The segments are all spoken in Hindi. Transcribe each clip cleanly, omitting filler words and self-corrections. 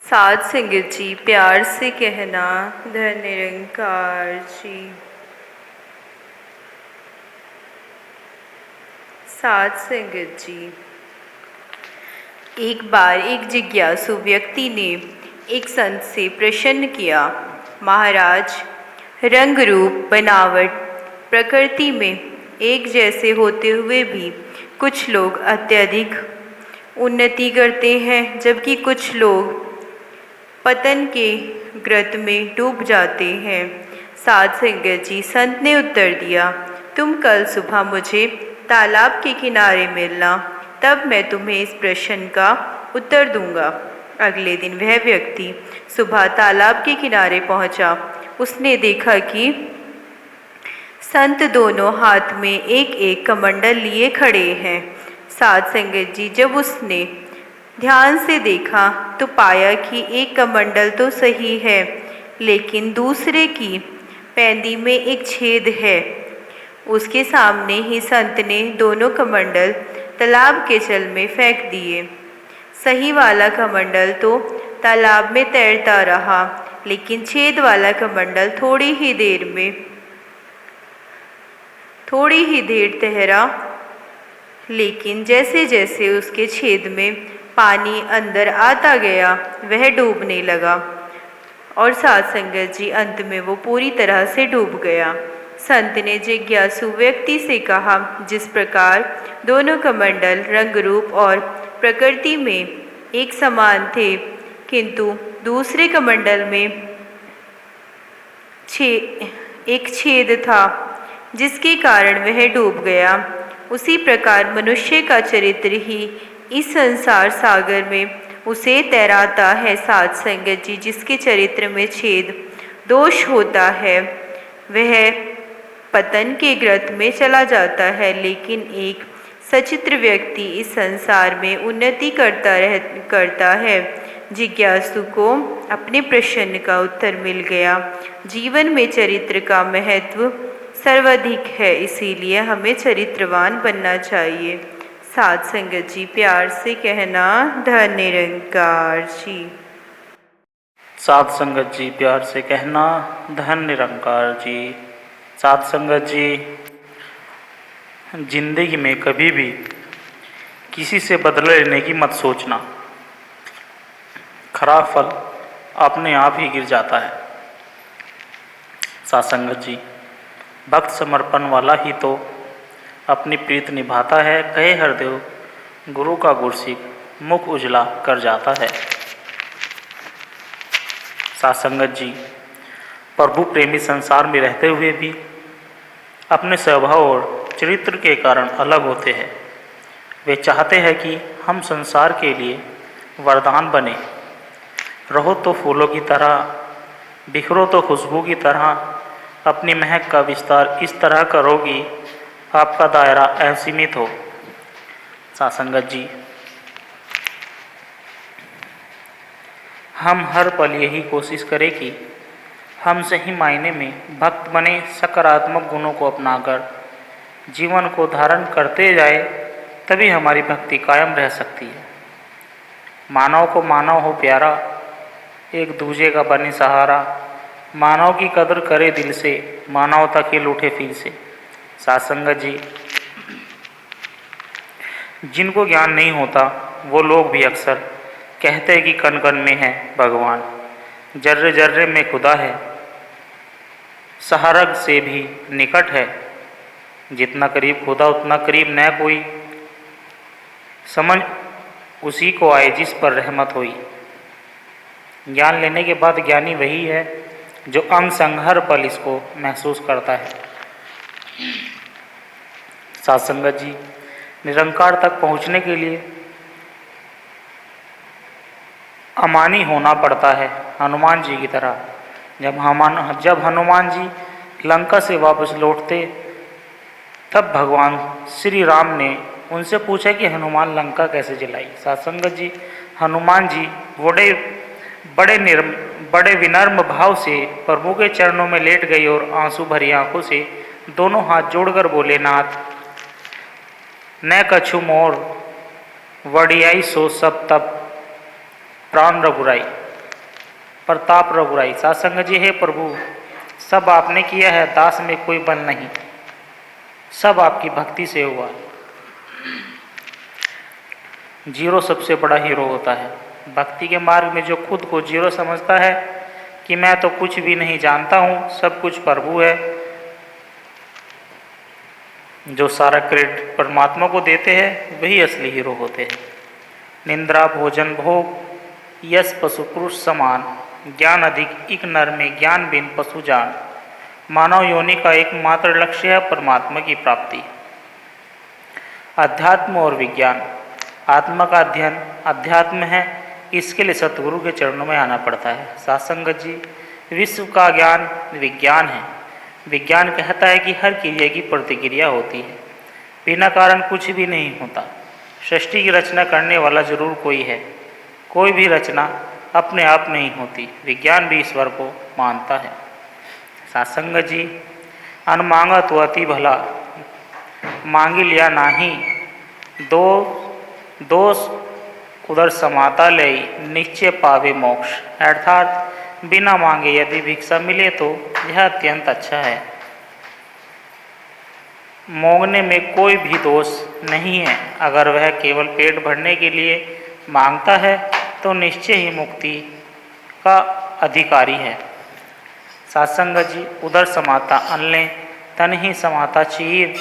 साध संगत जी प्यार से कहना, धन निरंकार जी। साध संगत जी, एक बार एक जिज्ञासु व्यक्ति ने एक संत से प्रश्न किया, महाराज, रंग रूप बनावट प्रकृति में एक जैसे होते हुए भी कुछ लोग अत्यधिक उन्नति करते हैं, जबकि कुछ लोग पतन के गर्त में डूब जाते हैं। साध संगत जी, संत ने उत्तर दिया, तुम कल सुबह मुझे तालाब के किनारे मिलना, तब मैं तुम्हें इस प्रश्न का उत्तर दूंगा। अगले दिन वह व्यक्ति सुबह तालाब के किनारे पहुंचा। उसने देखा कि संत दोनों हाथ में एक एक कमंडल लिए खड़े हैं। साध संगत जी, जब उसने ध्यान से देखा तो पाया कि एक कमंडल तो सही है, लेकिन दूसरे की पैंदी में एक छेद है। उसके सामने ही संत ने दोनों कमंडल तालाब के जल में फेंक दिए। सही वाला कमंडल तो तालाब में तैरता रहा, लेकिन छेद वाला कमंडल थोड़ी ही देर तैरा, लेकिन जैसे जैसे उसके छेद में पानी अंदर आता गया वह डूबने लगा और साध संगत जी, अंत में वो पूरी तरह से डूब गया। संत ने जिज्ञासु व्यक्ति से कहा, जिस प्रकार दोनों कमंडल रंग रूप और प्रकृति में एक समान थे, किंतु दूसरे कमंडल में एक छेद था जिसके कारण वह डूब गया, उसी प्रकार मनुष्य का चरित्र ही इस संसार सागर में उसे तैराता है। साध संगत जी, जिसके चरित्र में छेद दोष होता है वह पतन के गर्त में चला जाता है, लेकिन एक सचित्र व्यक्ति इस संसार में उन्नति करता है। जिज्ञासु को अपने प्रश्न का उत्तर मिल गया। जीवन में चरित्र का महत्व सर्वाधिक है, इसीलिए हमें चरित्रवान बनना चाहिए। साध संगत जी, प्यार से कहना, धन निरंकार जी। साध संगत जी, प्यार से कहना, धन निरंकार जी। साध संगत जी, जिंदगी में कभी भी किसी से बदले लेने की मत सोचना, खराब फल अपने आप ही गिर जाता है। साध संगत जी, भक्त समर्पण वाला ही तो अपनी प्रीत निभाता है, कहे हरदेव गुरु का गुरसिख मुख उजला कर जाता है। साध संगत जी, प्रभु प्रेमी संसार में रहते हुए भी अपने स्वभाव और चरित्र के कारण अलग होते हैं। वे चाहते हैं कि हम संसार के लिए वरदान बने। रहो तो फूलों की तरह, बिखरो तो खुशबू की तरह, अपनी महक का विस्तार इस तरह करोगी आपका दायरा असीमित हो। साध संगत जी, हम हर पल यही कोशिश करें कि हम सही मायने में भक्त बने, सकारात्मक गुणों को अपनाकर जीवन को धारण करते जाए, तभी हमारी भक्ति कायम रह सकती है। मानव को मानव हो प्यारा, एक दूजे का बने सहारा, मानव की कदर करे दिल से, मानवता के लूटे फिर से। साध संगत जी, जिनको ज्ञान नहीं होता वो लोग भी अक्सर कहते हैं कि कण कण में है भगवान, जर्रे जर्रे में खुदा है, सहारग से भी निकट है, जितना करीब खुदा उतना करीब न कोई, समझ उसी को आए जिस पर रहमत होई। ज्ञान लेने के बाद ज्ञानी वही है जो अंग संग हर पल इसको महसूस करता है। साध संगत जी, निरंकार तक पहुँचने के लिए अमानी होना पड़ता है, हनुमान जी की तरह। जब हनुमान जी लंका से वापस लौटते, तब भगवान श्री राम ने उनसे पूछा कि हनुमान लंका कैसे जलाई। साध संगत जी, हनुमान जी बड़े विनम्र भाव से प्रभु के चरणों में लेट गई और आंसू भरी आंखों से दोनों हाथ जोड़कर बोले, नाथ न कछु मोर वडियाई सो सब तब प्राण रघुराई। प्रताप रघुराई। सासंग जी, हे प्रभु, सब आपने किया है, दास में कोई बल नहीं, सब आपकी भक्ति से हुआ। जीरो सबसे बड़ा हीरो होता है। भक्ति के मार्ग में जो खुद को जीरो समझता है कि मैं तो कुछ भी नहीं जानता हूँ, सब कुछ प्रभु है, जो सारा क्रेडिट परमात्मा को देते हैं, वही असली हीरो होते हैं। निंद्रा भोजन भोग यश पशु पुरुष समान, ज्ञान अधिक इक नर में ज्ञान बिन पशु जान। मानव योनि का एकमात्र लक्ष्य है परमात्मा की प्राप्ति। अध्यात्म और विज्ञान। आत्मा का अध्ययन अध्यात्म है, इसके लिए सतगुरु के चरणों में आना पड़ता है। सासंगत जी, विश्व का ज्ञान विज्ञान है। विज्ञान कहता है कि हर क्रिया की प्रतिक्रिया होती है, बिना कारण कुछ भी नहीं होता। सृष्टि की रचना करने वाला जरूर कोई है, कोई भी रचना अपने आप नहीं होती। विज्ञान भी ईश्वर को मानता है। सासंगत जी, अन मांगा तो अति भला, मांगी लिया नाही, दोष उधर समाता ले, निश्चय पावे मोक्ष। अर्थात बिना मांगे यदि भिक्षा मिले तो यह अत्यंत अच्छा है। मांगने में कोई भी दोष नहीं है। अगर वह केवल पेट भरने के लिए मांगता है तो निश्चय ही मुक्ति का अधिकारी है। सासंगत जी, उधर समाता अन्न तन ही समाता चीर,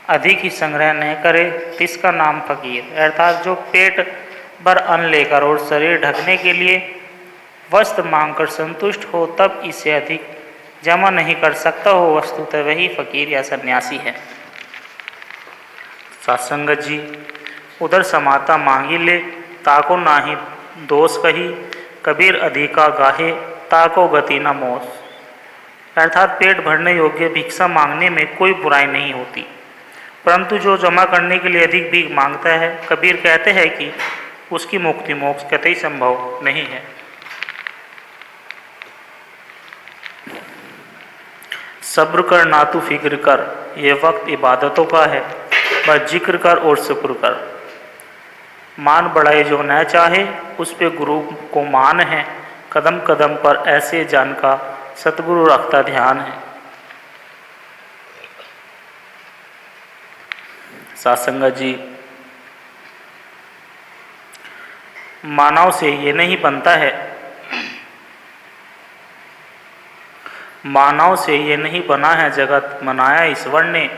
अधिक ही संग्रह न करे तिसका नाम फकीर। अर्थात जो पेट भर अन्न लेकर और शरीर ढकने के लिए वस्त्र मांगकर संतुष्ट हो, तब इसे अधिक जमा नहीं कर सकता हो, वस्तुतः वही फकीर या सन्यासी है। सासंगत जी, उधर समाता मांगी ले, ताको नाही दोष कही, कबीर अधिका गाहे, ताको गति न मोस। अर्थात पेट भरने योग्य भिक्षा मांगने में कोई बुराई नहीं होती, परंतु जो जमा करने के लिए अधिक भीख मांगता है, कबीर कहते हैं कि उसकी मुक्ति मोक्ष कतई संभव नहीं है। सब्र कर ना तू फिक्र कर, ये वक्त इबादतों का है, बस जिक्र कर और शुक्र कर। मान बढ़ाए जो न चाहे, उस पे गुरु को मान है, कदम कदम पर ऐसे जन का सतगुरु रखता ध्यान है। सासंगत जी, मानव से ये नहीं बनता है, मानव से ये नहीं बना है जगत, बनाया ईश्वर ने,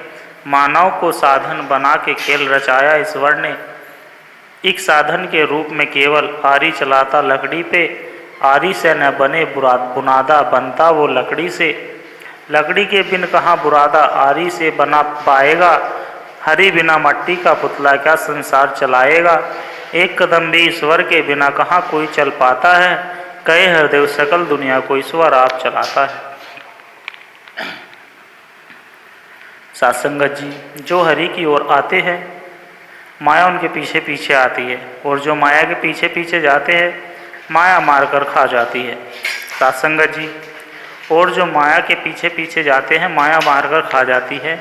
मानव को साधन बना के खेल रचाया ईश्वर ने। एक साधन के रूप में केवल आरी चलाता लकड़ी पे, आरी से न बने बुनादा, बनता वो लकड़ी से। लकड़ी के बिन कहाँ बुरादा आरी से बना पाएगा, हरी बिना मट्टी का पुतला क्या संसार चलाएगा। एक कदम भी ईश्वर के बिना कहाँ कोई चल पाता है, कहे हरदेव सकल दुनिया को ईश्वर आप चलाता है। सासंगत जी, जो हरि की ओर आते हैं, माया उनके पीछे पीछे आती है, और जो माया के पीछे पीछे जाते हैं, माया मारकर खा जाती है। सासंगत जी, और जो माया के पीछे पीछे जाते हैं, माया मारकर खा जाती है।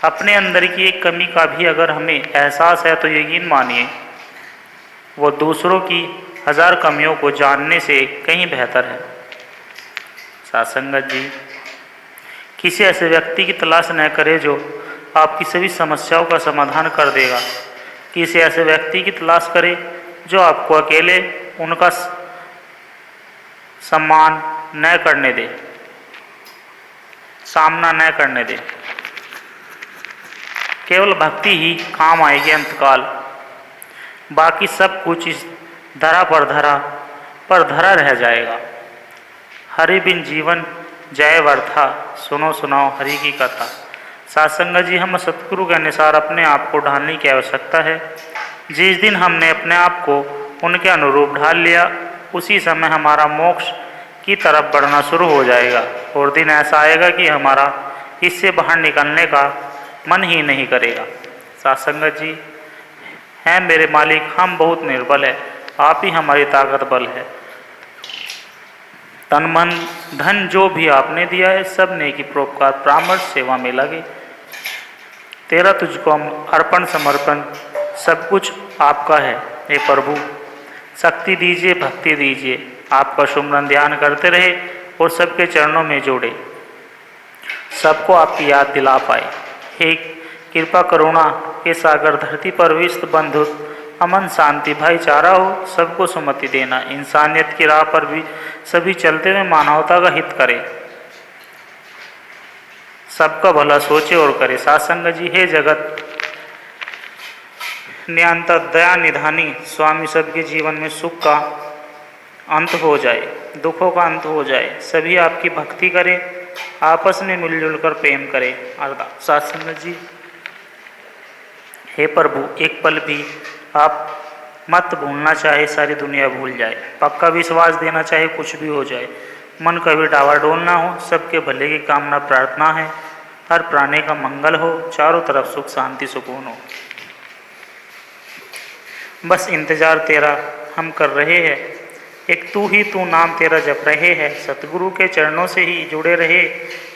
अपने अंदर की एक कमी का भी अगर हमें एहसास है तो यकीन मानिए, वो दूसरों की 1000 कमियों को जानने से कहीं बेहतर है। सासंगत जी, किसी ऐसे व्यक्ति की तलाश न करें जो आपकी सभी समस्याओं का समाधान कर देगा। किसी ऐसे व्यक्ति की तलाश करें जो आपको अकेले उनका सम्मान न करने दे, सामना न करने दे। केवल भक्ति ही काम आएगी अंतकाल, बाकी सब कुछ इस धरा पर धरा रह जाएगा। हरि बिन जीवन जय वर्था, सुनो सुनाओ हरि की कथा। सासंगत जी, हम सतगुरु के अनुसार अपने आप को ढालने की आवश्यकता है। जिस दिन हमने अपने आप को उनके अनुरूप ढाल लिया, उसी समय हमारा मोक्ष की तरफ बढ़ना शुरू हो जाएगा, और दिन ऐसा आएगा कि हमारा इससे बाहर निकलने का मन ही नहीं करेगा। सासंगत जी, हैं मेरे मालिक, हम बहुत निर्बल है, आप ही हमारी ताकत बल है। तन मन धन जो भी आपने दिया है, सब नेकी परोपकार परामर्श सेवा में लगे। तेरा तुझको हम अर्पण समर्पण सब कुछ आपका है। हे प्रभु, शक्ति दीजिए, भक्ति दीजिए, आपका सुमरन ध्यान करते रहे और सबके चरणों में जोड़े, सबको आपकी याद दिला पाए। हे कृपा करुणा के सागर, धरती पर विश्व बंधु अमन शांति भाईचारा हो, सबको सुमति देना। इंसानियत की राह पर भी सभी चलते हुए मानवता का हित करें, सबका भला सोचे और करे। सासंग जी, हे जगत नियंत दया निधानी स्वामी, सबके जीवन में सुख का अंत हो जाए, दुखों का अंत हो जाए, सभी आपकी भक्ति करें, आपस में मिलजुल कर प्रेम करें। अरदास। सासंग जी, हे प्रभु, एक पल भी आप मत भूलना, चाहे सारी दुनिया भूल जाए, पक्का विश्वास देना, चाहे कुछ भी हो जाए, मन कभी डावाडोल ना हो, सबके भले की कामना प्रार्थना है, हर प्राणी का मंगल हो, चारों तरफ सुख शांति सुकून हो। बस इंतजार तेरा हम कर रहे हैं, एक तू ही तू नाम तेरा जप रहे हैं, सतगुरु के चरणों से ही जुड़े रहे,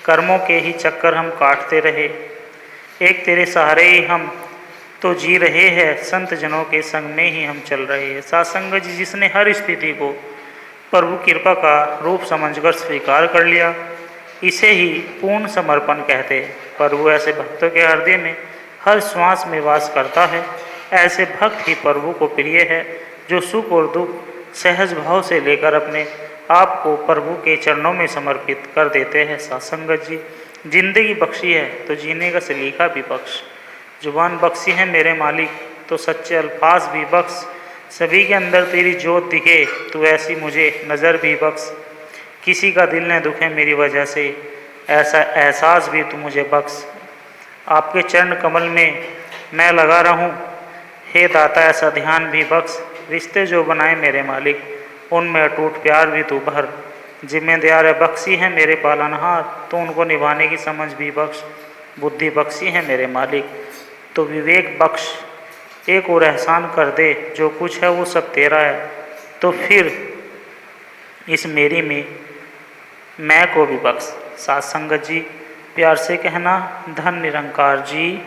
कर्मों के ही चक्कर हम काटते रहे, एक तेरे सहारे ही हम तो जी रहे हैं, संत जनों के संग में ही हम चल रहे हैं। सासंग जी, जिसने हर स्थिति को प्रभु कृपा का रूप समझकर स्वीकार कर लिया, इसे ही पूर्ण समर्पण कहते हैं। प्रभु ऐसे भक्तों के हृदय में हर श्वास में वास करता है, ऐसे भक्त ही प्रभु को प्रिय है, जो सुख और दुख सहज भाव से लेकर अपने आप को प्रभु के चरणों में समर्पित कर देते हैं। सासंगत जी, जिंदगी बख्शी है तो जीने का सलीका भी बख्श, जुबान बख्शी है मेरे मालिक तो सच्चे अल्फाज भी बख्श, सभी के अंदर तेरी जोत दिखे तो ऐसी मुझे नज़र भी बख्श, किसी का दिल न दुखे मेरी वजह से ऐसा एहसास भी तू मुझे बख्श, आपके चरण कमल में मैं लगा रहूं, हे दाता ऐसा ध्यान भी बख्श, रिश्ते जो बनाए मेरे मालिक उनमें अटूट प्यार भी तू भर, जिम्मेदार बख्शी है मेरे पालनहार तो उनको निभाने की समझ भी बख्श, बुद्धि बख्शी है मेरे मालिक तो विवेक बख्श, एक और एहसान कर दे, जो कुछ है वो सब तेरा है, तो फिर इस मेरी में मैं को भी बख्श। साथ संगत जी, प्यार से कहना, धन निरंकार जी।